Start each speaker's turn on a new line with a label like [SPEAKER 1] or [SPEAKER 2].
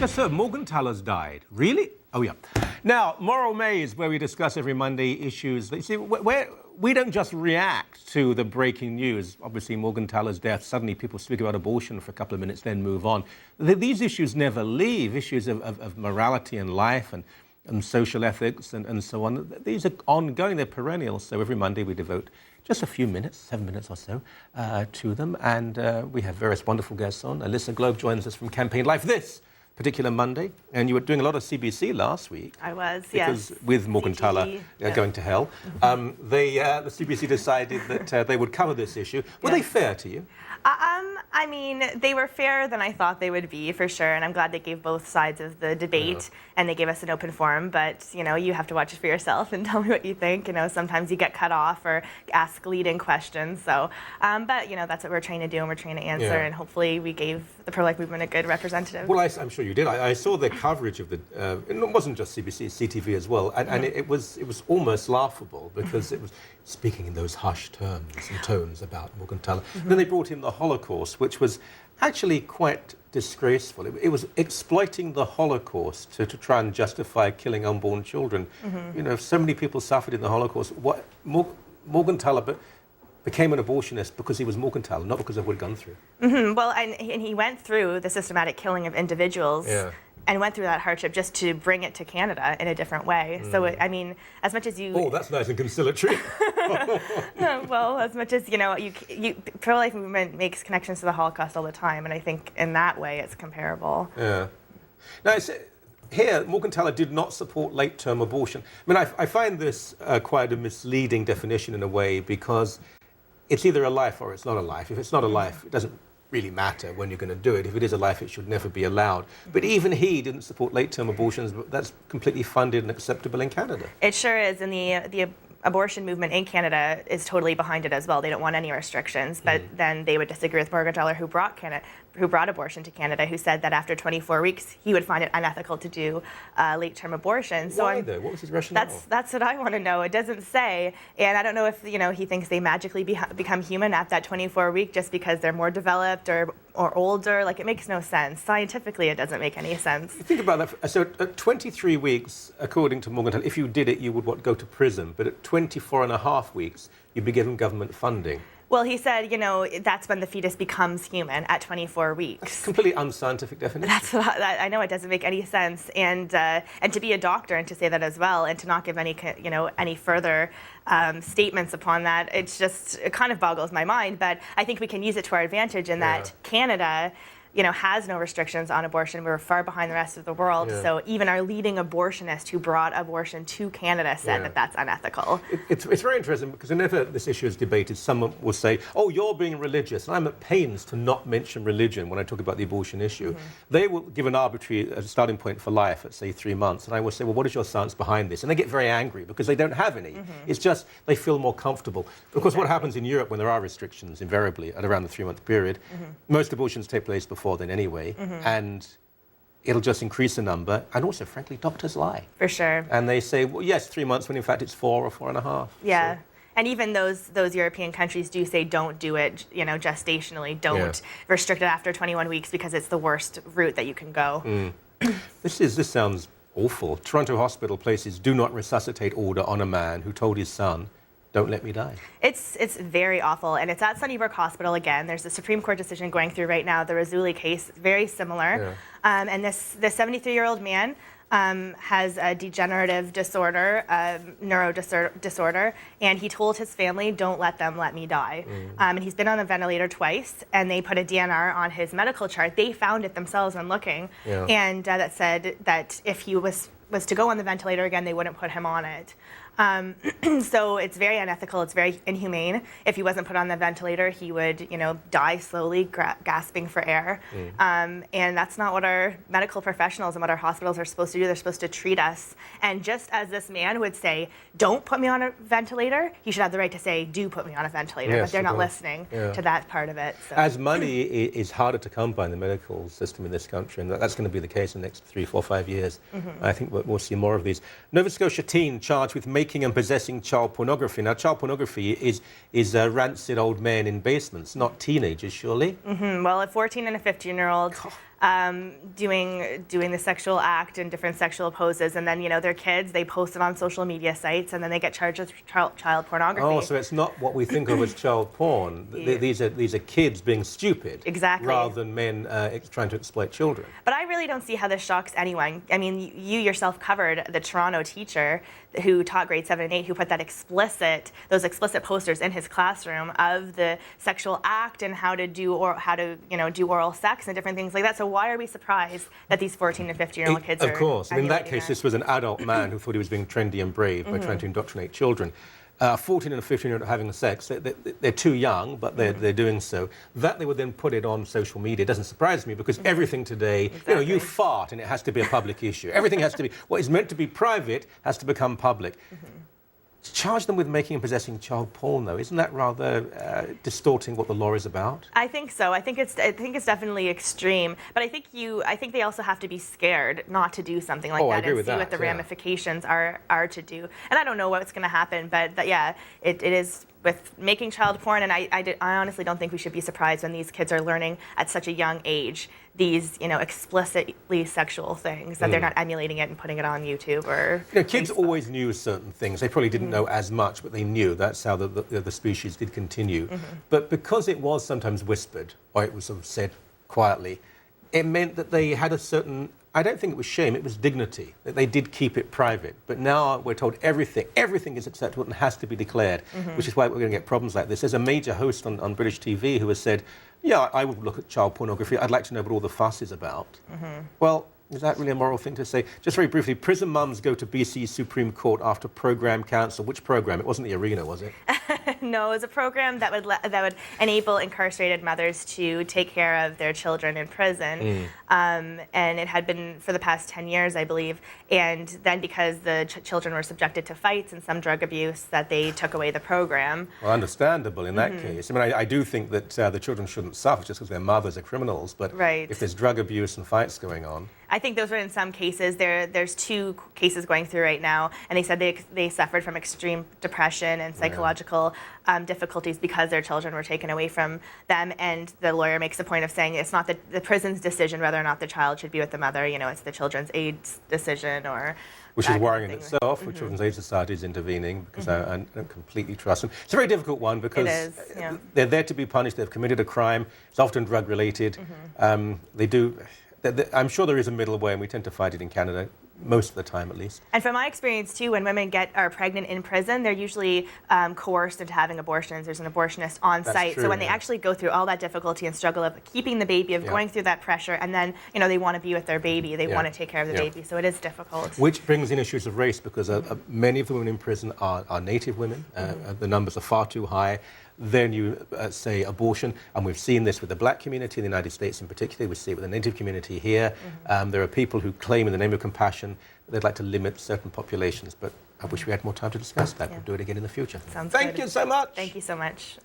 [SPEAKER 1] Yes, sir. Morgenthaler's died. Really? Oh, yeah. Now, Moral Maze, where we discuss every Monday issues. You see, we don't just react to the breaking news. Obviously, Morgenthaler's death, suddenly people speak about abortion for a couple of minutes, then move on. These issues never leave, issues of morality and life and social ethics and so on. These are ongoing, they're perennial. So every Monday we devote just a few minutes, 7 minutes or so, to them. And we have various wonderful guests on. Alyssa Globe joins us from Campaign Life this particular Monday. And you were doing a lot of CBC last week.
[SPEAKER 2] I was,
[SPEAKER 1] because
[SPEAKER 2] yes.
[SPEAKER 1] with Morgenthaler going to hell, the CBC decided that they would cover this issue. Were they fair to you?
[SPEAKER 2] I mean, they were fairer than I thought they would be, for sure, and I'm glad they gave both sides of the debate, and they gave us an open forum, but, you know, you have to watch it for yourself and tell me what you think. You know, sometimes you get cut off or ask leading questions, so, but, you know, that's what we're trying to do, and we're trying to answer, and hopefully we gave the pro-life movement a good representative.
[SPEAKER 1] Well, I'm sure you did. I saw the coverage of the, it wasn't just CBC, CTV as well, and it was almost laughable, because it was speaking in those hushed terms and tones about Morgenthaler. Then they brought in the Holocaust, which was actually quite disgraceful. It was exploiting the Holocaust to try and justify killing unborn children. You know, so many people suffered in the Holocaust. Morgenthaler became an abortionist because he was Morgenthaler, not because of what he'd gone through.
[SPEAKER 2] Well, and he went through the systematic killing of individuals and went through that hardship just to bring it to Canada in a different way. So, I mean, as much as you...
[SPEAKER 1] Oh, that's nice and conciliatory.
[SPEAKER 2] Well, as much as, you know, pro-life movement makes connections to the Holocaust all the time, and I think in that way it's comparable.
[SPEAKER 1] Yeah. Now, here, Morgenthaler did not support late-term abortion. I mean, I find this quite a misleading definition in a way, because it's either a life or it's not a life. If it's not a life, it doesn't really matter when you're going to do it. If it is a life, it should never be allowed. But even he didn't support late-term abortions. But that's completely funded and acceptable in Canada.
[SPEAKER 2] It sure is, and the abortion movement in Canada is totally behind it as well. They don't want any restrictions, but then they would disagree with Morgenthaler, who brought abortion to Canada, who said that after 24 weeks he would find it unethical to do late-term abortion. So
[SPEAKER 1] why though? What was his rationale?
[SPEAKER 2] That's what I want to know. It doesn't say, and I don't know if he thinks they magically become human at that 24-week just because they're more developed or older. Like, it makes no sense. Scientifically, it doesn't make any sense.
[SPEAKER 1] Think about that. So at 23 weeks, according to Morgenthaler, if you did it, you would go to prison. But at 24 and a half weeks, you'd be given government funding.
[SPEAKER 2] Well, he said, you know, that's when the fetus becomes human, at 24 weeks.
[SPEAKER 1] That's a completely unscientific definition.
[SPEAKER 2] That's what I know. It doesn't make any sense, and to be a doctor and to say that as well, and to not give any further statements upon that, it kind of boggles my mind. But I think we can use it to our advantage in that Canada, you know, has no restrictions on abortion. We're far behind the rest of the world. So even our leading abortionist who brought abortion to Canada said that that's unethical.
[SPEAKER 1] It's very interesting, because whenever this issue is debated, someone will say, oh, you're being religious. And I'm at pains to not mention religion when I talk about the abortion issue. They will give an arbitrary starting point for life at, say, 3 months. And I will say, well, what is your science behind this? And they get very angry because they don't have any. It's just they feel more comfortable. Because what happens in Europe when there are restrictions, invariably, at around the 3-month period, most abortions take place before then anyway, and it'll just increase the number, and also, frankly, doctors lie.
[SPEAKER 2] For sure.
[SPEAKER 1] And they say, well, yes, 3 months, when in fact it's 4 or 4.5.
[SPEAKER 2] Yeah.
[SPEAKER 1] So.
[SPEAKER 2] And even those European countries do say don't do it, you know, gestationally. Don't restrict it after 21 weeks because it's the worst route that you can go.
[SPEAKER 1] This sounds awful. Toronto hospital places do not resuscitate order on a man who told his son, don't let me die.
[SPEAKER 2] It's very awful, and it's at Sunnybrook Hospital again. There's a Supreme Court decision going through right now, the Razuli case, very similar. And this 73-year-old man has a degenerative disorder, disorder, and he told his family, don't let them let me die. And he's been on a ventilator twice, and they put a D.N.R. on his medical chart. They found it themselves when looking, and that said that if he was to go on the ventilator again, they wouldn't put him on it. So it's very unethical. It's very inhumane. If he wasn't put on the ventilator, he would, you know, die slowly, gasping for air. And that's not what our medical professionals and what our hospitals are supposed to do. They're supposed to treat us. And just as this man would say, don't put me on a ventilator, he should have the right to say, do put me on a ventilator. But they're not listening to that part of it. So.
[SPEAKER 1] As money is harder to come by in the medical system in this country, and that's going to be the case in the next 3, 4, 5 years. I think we'll see more of these. Nova Scotia teen charged with making and possessing child pornography. Now, child pornography is rancid old men in basements, not teenagers, surely?
[SPEAKER 2] Well, a 14 and a 15-year-old doing the sexual act and different sexual poses, and then their kids, they post it on social media sites, and then they get charged with child pornography.
[SPEAKER 1] Oh, so it's not what we think of as child porn. These are kids being stupid,
[SPEAKER 2] exactly,
[SPEAKER 1] rather than men trying to exploit children.
[SPEAKER 2] But I really don't see how this shocks anyone. I mean, you yourself covered the Toronto teacher who taught grade 7 and 8, who put those explicit posters in his classroom of the sexual act and how to do do oral sex and different things like that. So why are we surprised that these 14 and 15-year-old kids are?
[SPEAKER 1] Of course. In that case,
[SPEAKER 2] that?
[SPEAKER 1] this was an adult man who thought he was being trendy and brave by trying to indoctrinate children. 14 and 15-year-old having sex, they're too young, but they're doing so. That they would then put it on social media doesn't surprise me, because everything today, you fart and it has to be a public issue. Everything has to be, what is meant to be private has to become public. Charge them with making and possessing child porn, though. Isn't that rather distorting what the law is about?
[SPEAKER 2] I think so. I think it's definitely extreme. But I think they also have to be scared not to do something like that
[SPEAKER 1] I agree
[SPEAKER 2] and
[SPEAKER 1] with
[SPEAKER 2] see
[SPEAKER 1] that,
[SPEAKER 2] what the ramifications are to do. And I don't know what's going to happen, but it is with making child porn. And I honestly don't think we should be surprised when these kids are learning at such a young age these explicitly sexual things, that they're not emulating it and putting it on YouTube or
[SPEAKER 1] kids
[SPEAKER 2] Facebook.
[SPEAKER 1] always knew certain things. They probably didn't know as much, but they knew. That's how the species did continue. But because it was sometimes whispered, or it was sort of said quietly, it meant that they had a certain, I don't think it was shame, it was dignity, that they did keep it private. But now we're told everything is acceptable and has to be declared, which is why we're going to get problems like this. There's a major host on British TV who has said, yeah, I would look at child pornography. I'd like to know what all the fuss is about. Well, is that really a moral thing to say? Just very briefly, prison mums go to BC Supreme Court after program council. Which program? It wasn't the Arena, was it?
[SPEAKER 2] No, it was a program that would enable incarcerated mothers to take care of their children in prison. And it had been for the past 10 years, I believe. And then because the children were subjected to fights and some drug abuse, that they took away the program.
[SPEAKER 1] Well, understandable in that case. I mean, I do think that the children shouldn't suffer just because their mothers are criminals. But if there's drug abuse and fights going on.
[SPEAKER 2] I think those were in some cases. There's 2 cases going through right now, and they said they suffered from extreme depression and psychological difficulties because their children were taken away from them. And the lawyer makes a point of saying it's not the prison's decision whether or not the child should be with the mother. It's the Children's Aid's decision, or
[SPEAKER 1] which is worrying in itself. The Children's Aid Society is intervening because I don't completely trust them. It's a very difficult one because they're there to be punished. They've committed a crime. It's often drug related. They do. I'm sure there is a middle way, and we tend to fight it in Canada, most of the time at least.
[SPEAKER 2] And from my experience too, when women are pregnant in prison, they're usually coerced into having abortions. There's an abortionist on site.
[SPEAKER 1] True,
[SPEAKER 2] so when they actually go through all that difficulty and struggle of keeping the baby, of going through that pressure, and then they want to be with their baby, they want to take care of the baby. So it is difficult.
[SPEAKER 1] Which brings in issues of race, because many of the women in prison are native women. The numbers are far too high. Then you say abortion, and we've seen this with the black community in the United States in particular. We see it with the native community here. There are people who claim in the name of compassion that they'd like to limit certain populations, but I wish we had more time to discuss that. We'll do it again in the future.
[SPEAKER 2] Sounds good.
[SPEAKER 1] Thank you so much.
[SPEAKER 2] Thank you so much.